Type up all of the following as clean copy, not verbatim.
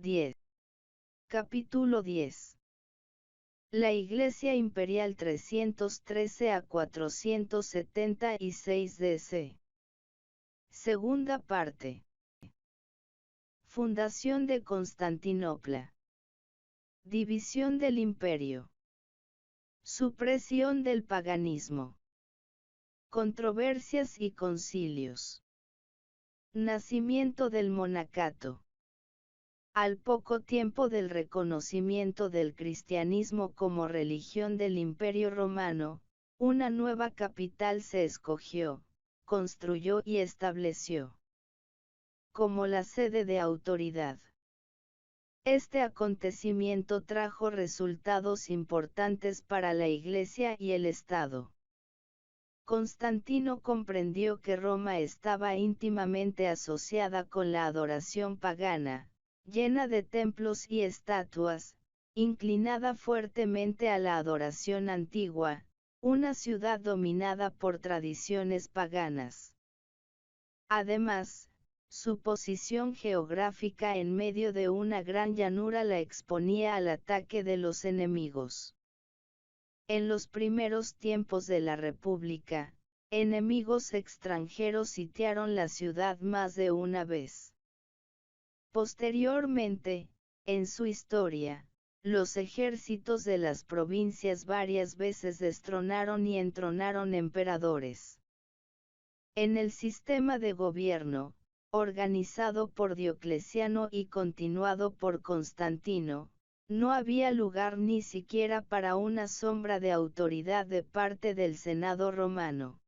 10. Capítulo 10. La Iglesia Imperial 313 a 476 DC. Segunda parte. Fundación de Constantinopla. División del Imperio. Supresión del paganismo. Controversias y concilios. Nacimiento del monacato. Al poco tiempo del reconocimiento del cristianismo como religión del Imperio Romano, una nueva capital se escogió, construyó y estableció como la sede de autoridad. Este acontecimiento trajo resultados importantes para la Iglesia y el Estado. Constantino comprendió que Roma estaba íntimamente asociada con la adoración pagana, llena de templos y estatuas, inclinada fuertemente a la adoración antigua, una ciudad dominada por tradiciones paganas. Además, su posición geográfica en medio de una gran llanura la exponía al ataque de los enemigos. En los primeros tiempos de la República, enemigos extranjeros sitiaron la ciudad más de una vez. Posteriormente, en su historia, los ejércitos de las provincias varias veces destronaron y entronaron emperadores. En el sistema de gobierno, organizado por Diocleciano y continuado por Constantino, no había lugar ni siquiera para una sombra de autoridad de parte del Senado romano.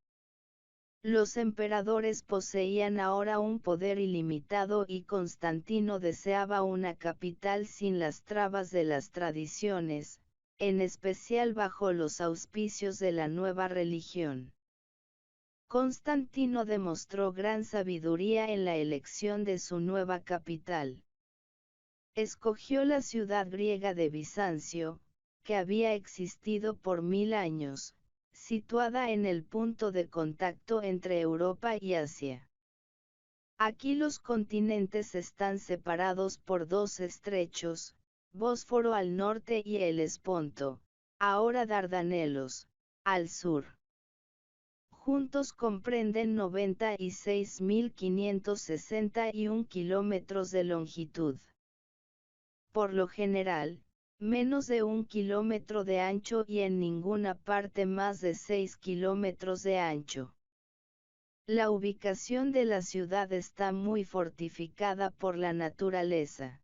Los emperadores poseían ahora un poder ilimitado y Constantino deseaba una capital sin las trabas de las tradiciones, en especial bajo los auspicios de la nueva religión. Constantino demostró gran sabiduría en la elección de su nueva capital. Escogió la ciudad griega de Bizancio, que había existido por 1000 años, situada en el punto de contacto entre Europa y Asia. Aquí los continentes están separados por dos estrechos, Bósforo al norte y el Helesponto, ahora Dardanelos, al sur. Juntos comprenden 96.561 kilómetros de longitud. Por lo general, menos de 1 kilómetro de ancho y en ninguna parte más de 6 kilómetros de ancho. La ubicación de la ciudad está muy fortificada por la naturaleza.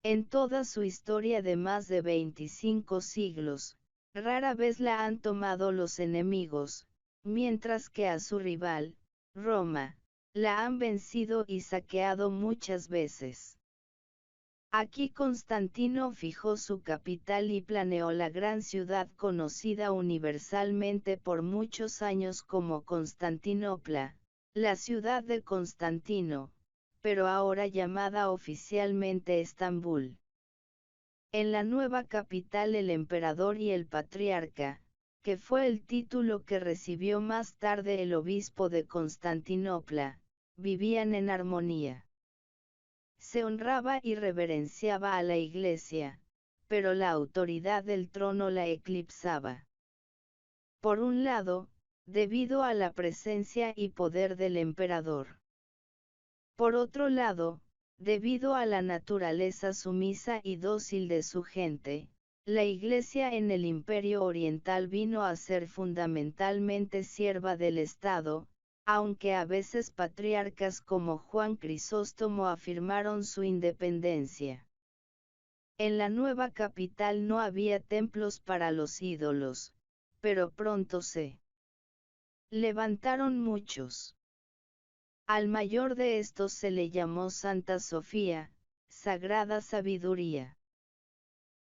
En toda su historia de más de 25 siglos, rara vez la han tomado los enemigos, mientras que a su rival, Roma, la han vencido y saqueado muchas veces. Aquí Constantino fijó su capital y planeó la gran ciudad conocida universalmente por muchos años como Constantinopla, la ciudad de Constantino, pero ahora llamada oficialmente Estambul. En la nueva capital el emperador y el patriarca, que fue el título que recibió más tarde el obispo de Constantinopla, vivían en armonía. Se honraba y reverenciaba a la Iglesia, pero la autoridad del trono la eclipsaba. Por un lado, debido a la presencia y poder del emperador. Por otro lado, debido a la naturaleza sumisa y dócil de su gente, la Iglesia en el Imperio Oriental vino a ser fundamentalmente sierva del Estado, aunque a veces patriarcas como Juan Crisóstomo afirmaron su independencia. En la nueva capital no había templos para los ídolos, pero pronto se levantaron muchos. Al mayor de estos se le llamó Santa Sofía, Sagrada Sabiduría.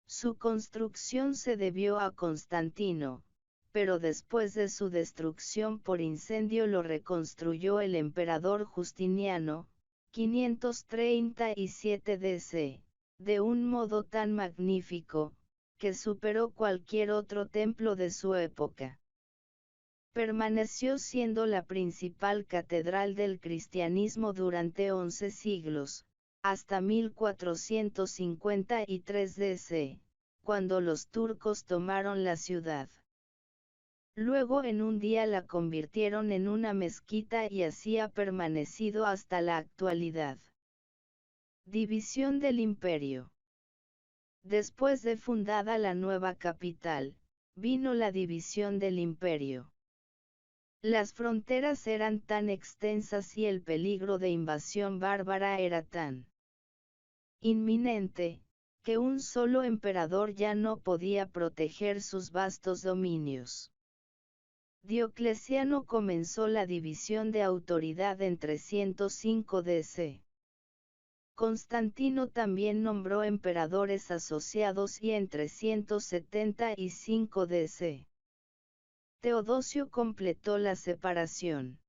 Su construcción se debió a Constantino, pero después de su destrucción por incendio lo reconstruyó el emperador Justiniano, 537 DC, de un modo tan magnífico, que superó cualquier otro templo de su época. Permaneció siendo la principal catedral del cristianismo durante 11 siglos, hasta 1453 DC, cuando los turcos tomaron la ciudad. Luego en un día la convirtieron en una mezquita y así ha permanecido hasta la actualidad. División del imperio. Después de fundada la nueva capital, vino la división del imperio. Las fronteras eran tan extensas y el peligro de invasión bárbara era tan inminente, que un solo emperador ya no podía proteger sus vastos dominios. Diocleciano comenzó la división de autoridad en 305 DC. Constantino también nombró emperadores asociados y en 375 DC. Teodosio completó la separación.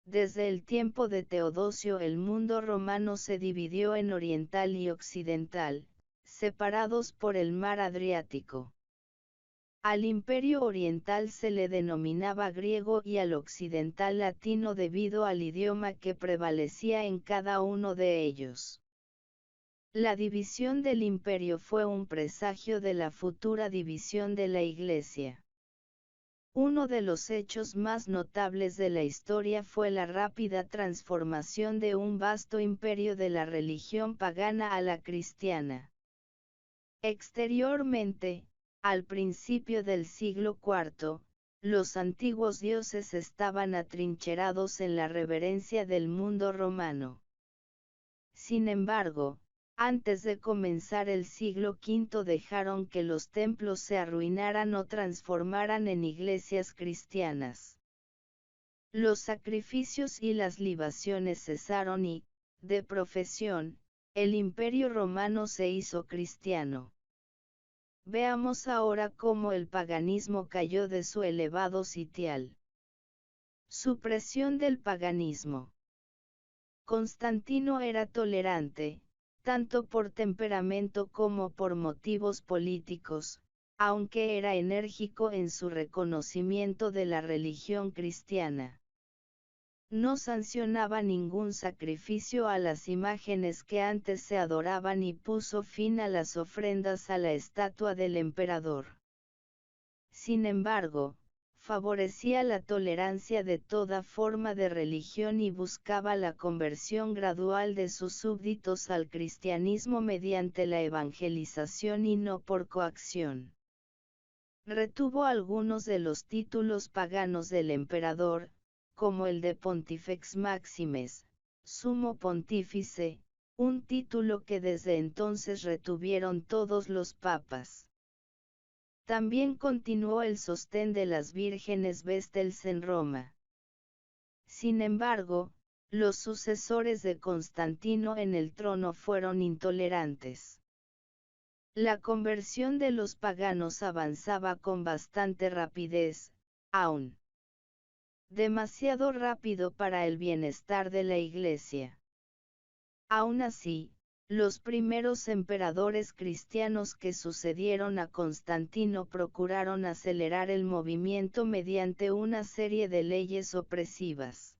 Desde el tiempo de Teodosio el mundo romano se dividió en oriental y occidental, separados por el mar Adriático. Al imperio oriental se le denominaba griego y al occidental latino debido al idioma que prevalecía en cada uno de ellos. La división del imperio fue un presagio de la futura división de la Iglesia. Uno de los hechos más notables de la historia fue la rápida transformación de un vasto imperio de la religión pagana a la cristiana. Exteriormente, al principio del siglo IV, los antiguos dioses estaban atrincherados en la reverencia del mundo romano. Sin embargo, antes de comenzar el siglo V dejaron que los templos se arruinaran o transformaran en iglesias cristianas. Los sacrificios y las libaciones cesaron y, de profesión, el imperio romano se hizo cristiano. Veamos ahora cómo el paganismo cayó de su elevado sitial. Supresión del paganismo. Constantino era tolerante, tanto por temperamento como por motivos políticos, aunque era enérgico en su reconocimiento de la religión cristiana. No sancionaba ningún sacrificio a las imágenes que antes se adoraban y puso fin a las ofrendas a la estatua del emperador. Sin embargo, favorecía la tolerancia de toda forma de religión y buscaba la conversión gradual de sus súbditos al cristianismo mediante la evangelización y no por coacción. Retuvo algunos de los títulos paganos del emperador, como el de Pontifex Maximes, Sumo Pontífice, un título que desde entonces retuvieron todos los papas. También continuó el sostén de las vírgenes Vestels en Roma. Sin embargo, los sucesores de Constantino en el trono fueron intolerantes. La conversión de los paganos avanzaba con bastante rapidez, aún demasiado rápido para el bienestar de la Iglesia. Aún así, los primeros emperadores cristianos que sucedieron a Constantino procuraron acelerar el movimiento mediante una serie de leyes opresivas.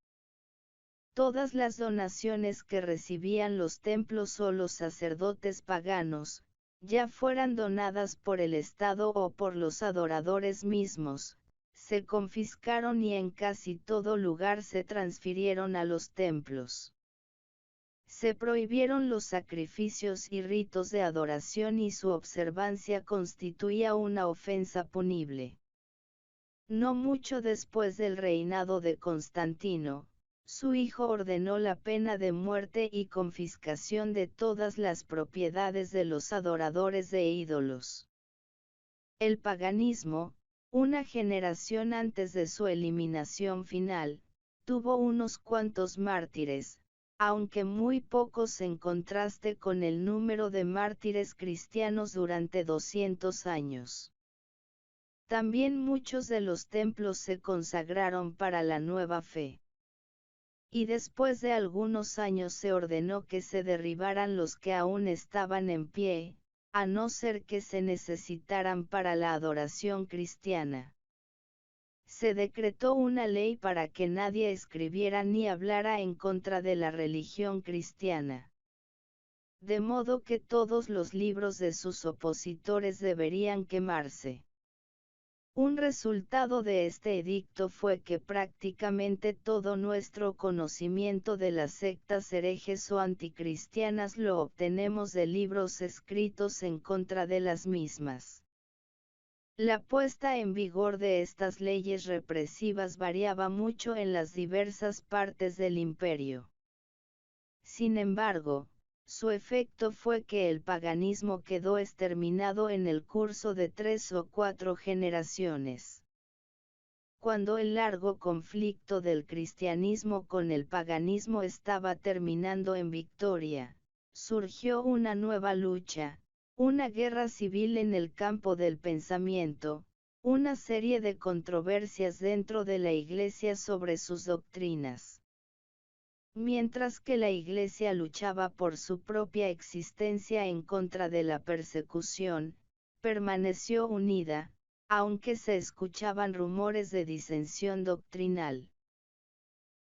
Todas las donaciones que recibían los templos o los sacerdotes paganos, ya fueran donadas por el Estado o por los adoradores mismos, se confiscaron y en casi todo lugar se transfirieron a los templos. Se prohibieron los sacrificios y ritos de adoración y su observancia constituía una ofensa punible. No mucho después del reinado de Constantino, su hijo ordenó la pena de muerte y confiscación de todas las propiedades de los adoradores de ídolos. El paganismo, una generación antes de su eliminación final, tuvo unos cuantos mártires, aunque muy pocos en contraste con el número de mártires cristianos durante 200 años. También muchos de los templos se consagraron para la nueva fe. Y después de algunos años se ordenó que se derribaran los que aún estaban en pie, a no ser que se necesitaran para la adoración cristiana. Se decretó una ley para que nadie escribiera ni hablara en contra de la religión cristiana. de modo que todos los libros de sus opositores deberían quemarse. Un resultado de este edicto fue que prácticamente todo nuestro conocimiento de las sectas herejes o anticristianas lo obtenemos de libros escritos en contra de las mismas. La puesta en vigor de estas leyes represivas variaba mucho en las diversas partes del imperio. Sin embargo, su efecto fue que el paganismo quedó exterminado en el curso de 3 o 4 generaciones. Cuando el largo conflicto del cristianismo con el paganismo estaba terminando en victoria, surgió una nueva lucha, una guerra civil en el campo del pensamiento, una serie de controversias dentro de la Iglesia sobre sus doctrinas. Mientras que la Iglesia luchaba por su propia existencia en contra de la persecución, permaneció unida, aunque se escuchaban rumores de disensión doctrinal.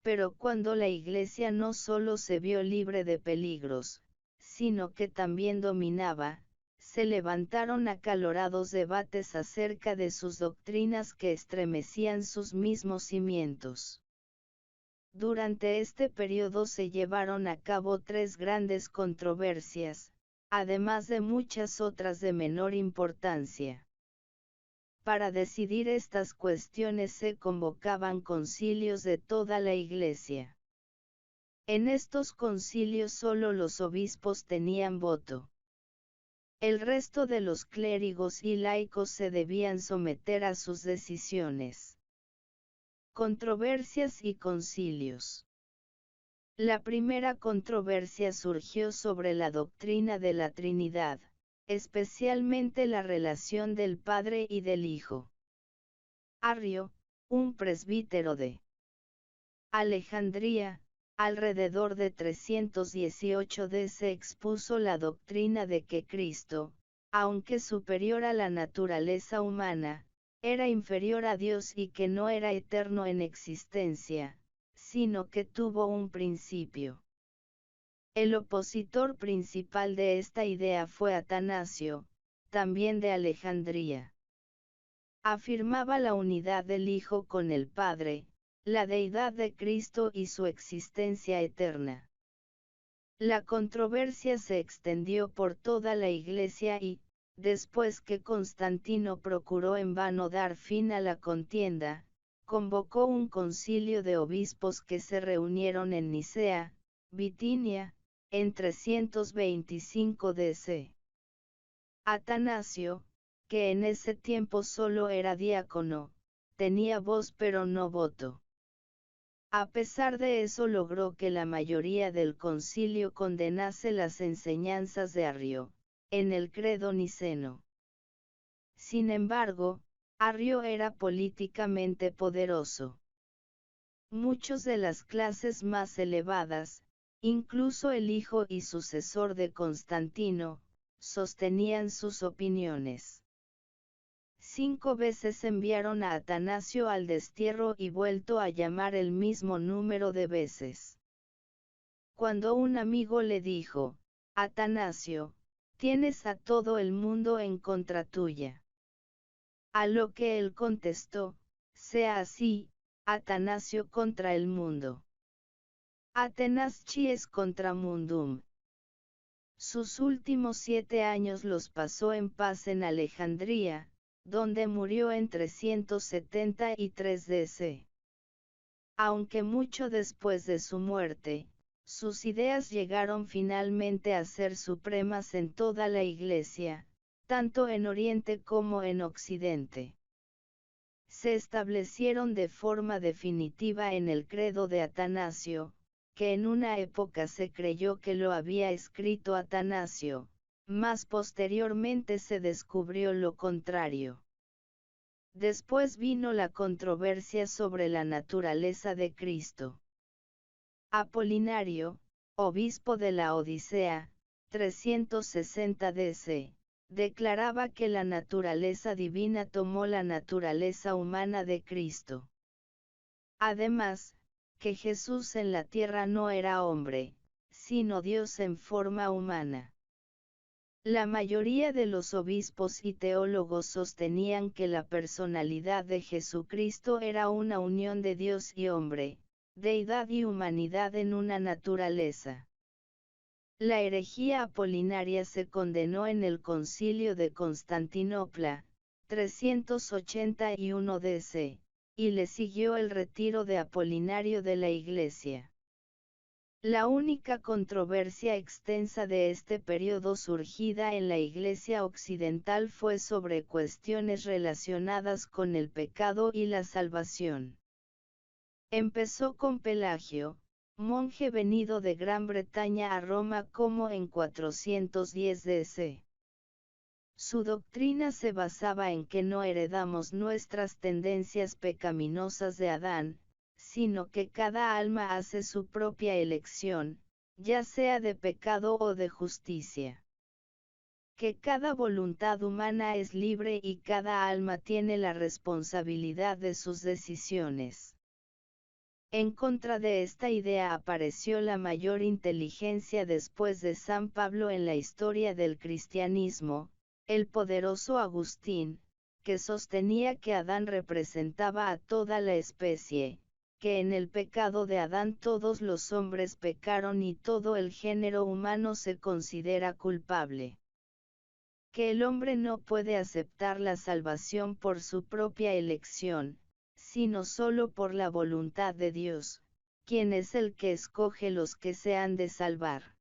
Pero cuando la Iglesia no solo se vio libre de peligros, sino que también dominaba, se levantaron acalorados debates acerca de sus doctrinas que estremecían sus mismos cimientos. Durante este periodo se llevaron a cabo 3 grandes controversias, además de muchas otras de menor importancia. Para decidir estas cuestiones se convocaban concilios de toda la Iglesia. En estos concilios solo los obispos tenían voto. El resto de los clérigos y laicos se debían someter a sus decisiones. Controversias y concilios. La primera controversia surgió sobre la doctrina de la Trinidad, especialmente la relación del Padre y del Hijo. Arrio, un presbítero de Alejandría, alrededor de 318 DC expuso la doctrina de que Cristo, aunque superior a la naturaleza humana, era inferior a Dios y que no era eterno en existencia, sino que tuvo un principio. El opositor principal de esta idea fue Atanasio, también de Alejandría. Afirmaba la unidad del Hijo con el Padre, la deidad de Cristo y su existencia eterna. La controversia se extendió por toda la Iglesia y, después que Constantino procuró en vano dar fin a la contienda, convocó un concilio de obispos que se reunieron en Nicea, Bitinia, en 325 DC. Atanasio, que en ese tiempo solo era diácono, tenía voz pero no voto. A pesar de eso logró que la mayoría del concilio condenase las enseñanzas de Arrio, en el credo niceno. Sin embargo, Arrio era políticamente poderoso. Muchos de las clases más elevadas, incluso el hijo y sucesor de Constantino, sostenían sus opiniones. 5 veces enviaron a Atanasio al destierro y vuelto a llamar el mismo número de veces. Cuando un amigo le dijo, Atanasio, tienes a todo el mundo en contra tuya. A lo que él contestó, sea así, Atanasio contra el mundo. Atenascies contra mundum. Sus últimos 7 años los pasó en paz en Alejandría, donde murió en 373 DC. Aunque mucho después de su muerte, sus ideas llegaron finalmente a ser supremas en toda la Iglesia, tanto en Oriente como en Occidente. Se establecieron de forma definitiva en el credo de Atanasio, que en una época se creyó que lo había escrito Atanasio, mas posteriormente se descubrió lo contrario. Después vino la controversia sobre la naturaleza de Cristo. Apolinario, obispo de la Odisea, 360 DC, declaraba que la naturaleza divina tomó la naturaleza humana de Cristo. Además, que Jesús en la tierra no era hombre, sino Dios en forma humana. La mayoría de los obispos y teólogos sostenían que la personalidad de Jesucristo era una unión de Dios y hombre, deidad y humanidad en una naturaleza. La herejía apolinaria se condenó en el Concilio de Constantinopla, 381 DC, y le siguió el retiro de Apolinario de la Iglesia. La única controversia extensa de este periodo surgida en la Iglesia occidental fue sobre cuestiones relacionadas con el pecado y la salvación. Empezó con Pelagio, monje venido de Gran Bretaña a Roma como en 410 DC. Su doctrina se basaba en que no heredamos nuestras tendencias pecaminosas de Adán, sino que cada alma hace su propia elección, ya sea de pecado o de justicia. Que cada voluntad humana es libre y cada alma tiene la responsabilidad de sus decisiones. En contra de esta idea apareció la mayor inteligencia después de San Pablo en la historia del cristianismo, el poderoso Agustín, que sostenía que Adán representaba a toda la especie, que en el pecado de Adán todos los hombres pecaron y todo el género humano se considera culpable. Que el hombre no puede aceptar la salvación por su propia elección, sino solo por la voluntad de Dios, quien es el que escoge los que se han de salvar.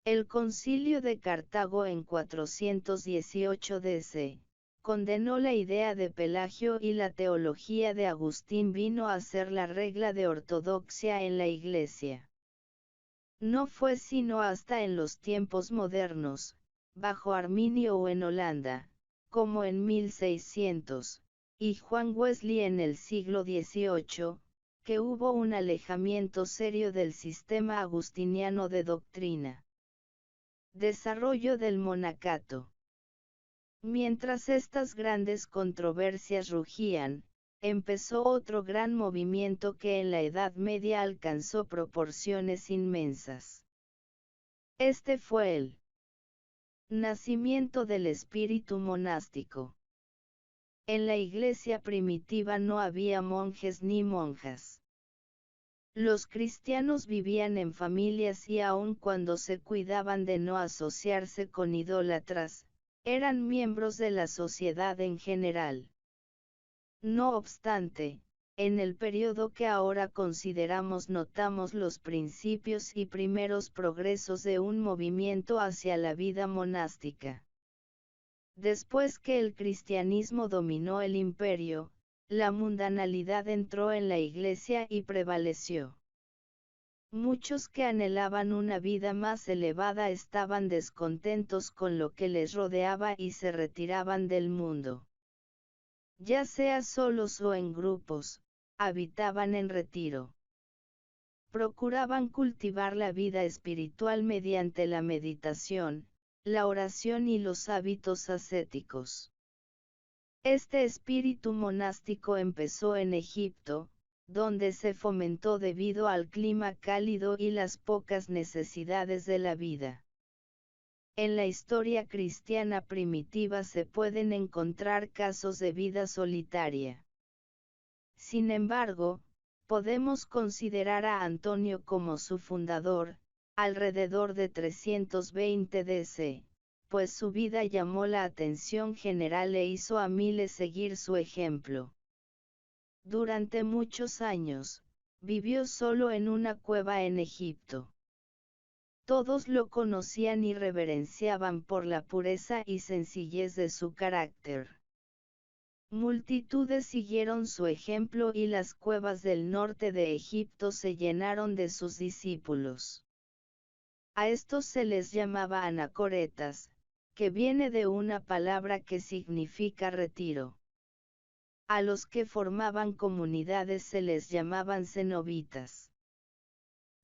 El Concilio de Cartago en 418 DC, condenó la idea de Pelagio y la teología de Agustín vino a ser la regla de ortodoxia en la Iglesia. No fue sino hasta en los tiempos modernos, bajo Arminio o en Holanda, como en 1600, y Juan Wesley en el siglo XVIII, que hubo un alejamiento serio del sistema agustiniano de doctrina. Desarrollo del monacato. Mientras estas grandes controversias rugían, empezó otro gran movimiento que en la Edad Media alcanzó proporciones inmensas. Este fue el nacimiento del espíritu monástico. En la iglesia primitiva no había monjes ni monjas. Los cristianos vivían en familias y aun cuando se cuidaban de no asociarse con idólatras, eran miembros de la sociedad en general. No obstante, en el periodo que ahora consideramos notamos los principios y primeros progresos de un movimiento hacia la vida monástica. Después que el cristianismo dominó el imperio, la mundanalidad entró en la iglesia y prevaleció. Muchos que anhelaban una vida más elevada estaban descontentos con lo que les rodeaba y se retiraban del mundo. Ya sea solos o en grupos, habitaban en retiro. Procuraban cultivar la vida espiritual mediante la meditación, la oración y los hábitos ascéticos. Este espíritu monástico empezó en Egipto, donde se fomentó debido al clima cálido y las pocas necesidades de la vida. En la historia cristiana primitiva se pueden encontrar casos de vida solitaria. Sin embargo, podemos considerar a Antonio como su fundador, alrededor de 320 DC, pues su vida llamó la atención general e hizo a miles seguir su ejemplo. Durante muchos años, vivió solo en una cueva en Egipto. Todos lo conocían y reverenciaban por la pureza y sencillez de su carácter. Multitudes siguieron su ejemplo y las cuevas del norte de Egipto se llenaron de sus discípulos. A estos se les llamaba anacoretas, que viene de una palabra que significa retiro. A los que formaban comunidades se les llamaban cenobitas.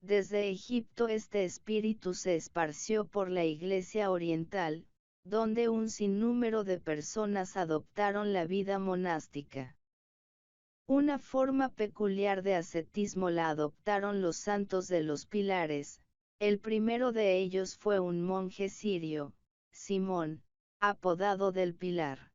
Desde Egipto este espíritu se esparció por la Iglesia oriental, donde un sinnúmero de personas adoptaron la vida monástica. Una forma peculiar de ascetismo la adoptaron los santos de los pilares, El primero de ellos fue un monje sirio, Simón, apodado del Pilar.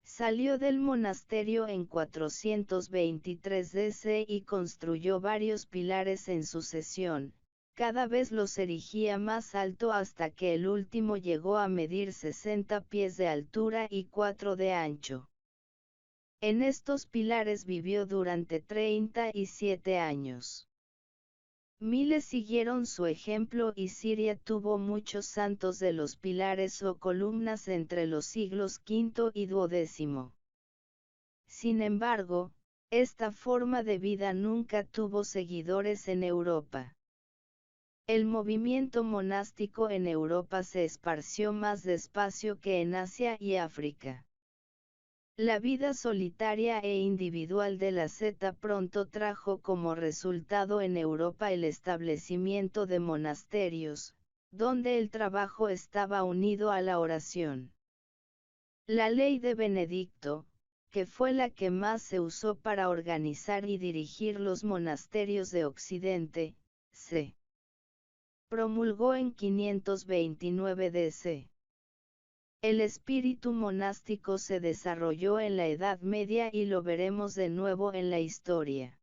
Salió del monasterio en 423 DC y construyó varios pilares en sucesión, cada vez los erigía más alto hasta que el último llegó a medir 60 pies de altura y 4 de ancho. En estos pilares vivió durante 37 años. Miles siguieron su ejemplo y Siria tuvo muchos santos de los pilares o columnas entre los siglos V y XII. Sin embargo, esta forma de vida nunca tuvo seguidores en Europa. El movimiento monástico en Europa se esparció más despacio que en Asia y África. La vida solitaria e individual de la seta pronto trajo como resultado en Europa el establecimiento de monasterios, donde el trabajo estaba unido a la oración. La ley de Benedicto, que fue la que más se usó para organizar y dirigir los monasterios de Occidente, se promulgó en 529 DC. El espíritu monástico se desarrolló en la Edad Media y lo veremos de nuevo en la historia.